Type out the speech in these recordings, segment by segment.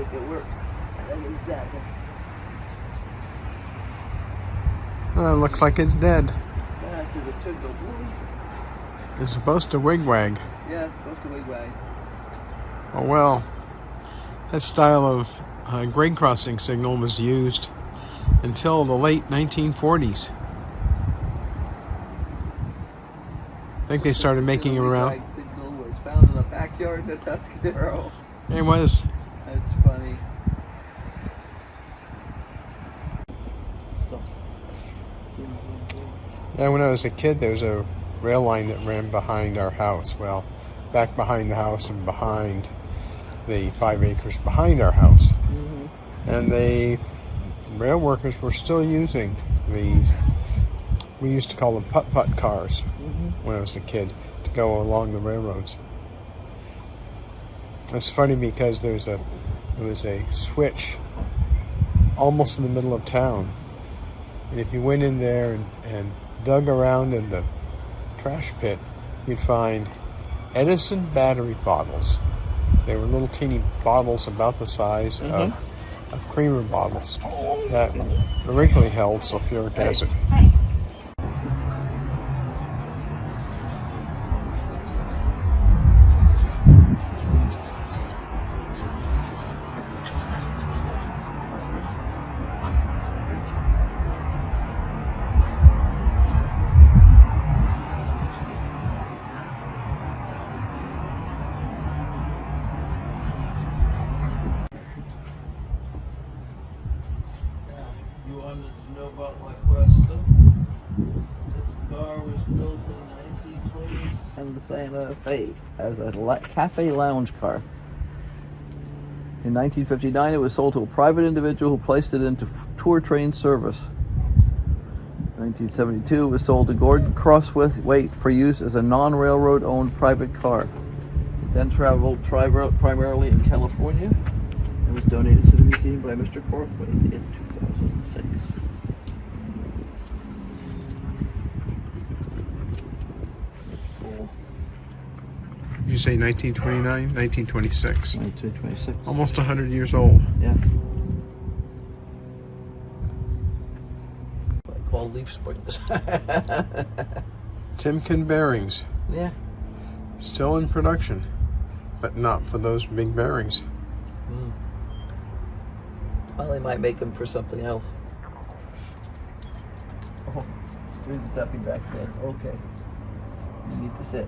think it works. That is dead. Looks like it's dead. Yeah, because it should go blue. It's supposed to wigwag. Yeah, it's supposed to wigwag. Oh well. That style of grade crossing signal was used until the late 1940s. I think they started making it around. The signal was found in a backyard in Tuscadero. It was. That's funny. Yeah, when I was a kid, there was a rail line that ran behind our house. Well, back behind the house and behind the 5 acres behind our house. And the rail workers were still using these. We used to call them putt-putt cars when I was a kid to go along the railroads. It's funny because there was a switch almost in the middle of town, and if you went in there and dug around in the trash pit, you'd find Edison battery bottles. They were little teeny bottles about the size of creamer bottles that originally held sulfuric acid. You wanted to know about my question? This car was built in 1920 and the Santa Fe as a cafe lounge car. In 1959, it was sold to a private individual who placed it into tour train service. In 1972, it was sold to Gordon Crosswaite for use as a non-railroad owned private car. It then traveled primarily in California and was donated to the museum by Mr. Corthwaite in 2006. Cool. Did you say 1929? 1926. 1926. Almost 100 years old. Yeah. What I call leaf springs. Timken bearings. Yeah. Still in production, but not for those big bearings. Well, they might make them for something else. Oh, there's a duppy back there. Okay. You need to sit.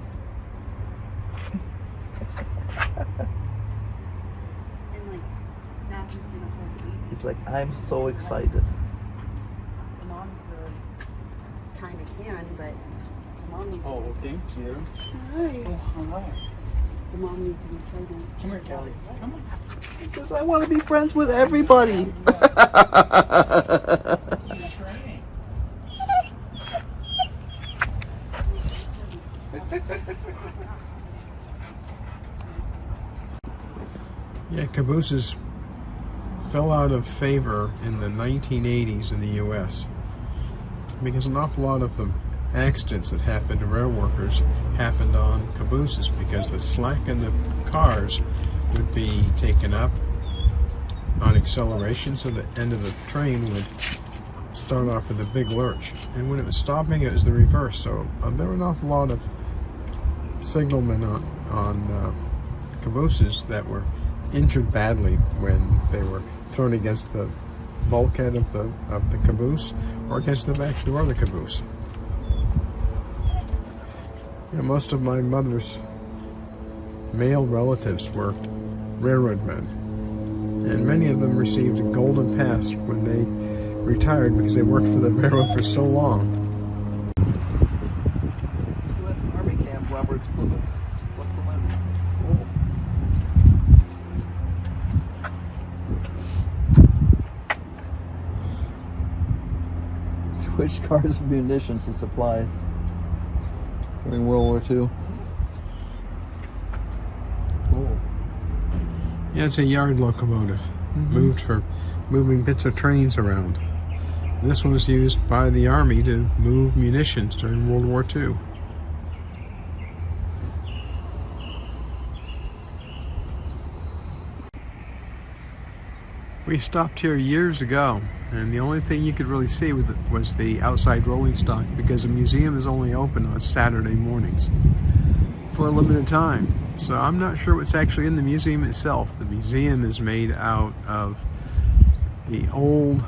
And like, Matthew's gonna hold the baby. He's like, I'm so excited. The mom really kind of can, but the mom needs to. Oh, thank you. Hi. Oh, hello. The mom needs to be present. Come here, Callie. Come on. Because I want to be friends with everybody. Yeah, cabooses fell out of favor in the 1980s in the U.S. because an awful lot of the accidents that happened to rail workers happened on cabooses because the slack in the cars would be taken up on acceleration, so the end of the train would start off with a big lurch, and when it was stopping it was the reverse. So there were an awful lot of signalmen on cabooses that were injured badly when they were thrown against the bulkhead of the caboose or against the back door of the caboose. Yeah, most of my mother's male relatives were railroad men, and many of them received a golden pass when they retired because they worked for the railroad for so long. U.S. Army Camp, Roberts, Plymouth. What's the one? Switched cars of munitions and supplies during World War II. Cool. Yeah, it's a yard locomotive, moved for moving bits of trains around. This one was used by the Army to move munitions during World War II. We stopped here years ago, and the only thing you could really see with it was the outside rolling stock, because the museum is only open on Saturday mornings for a limited time. So I'm not sure what's actually in the museum itself. The museum is made out of the old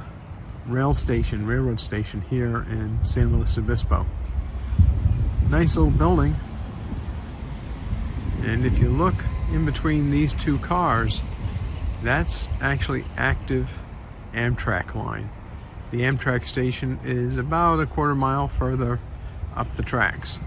railroad station here in San Luis Obispo. Nice old building. And if you look in between these two cars, that's actually active Amtrak line. The Amtrak station is about a quarter mile further up the tracks.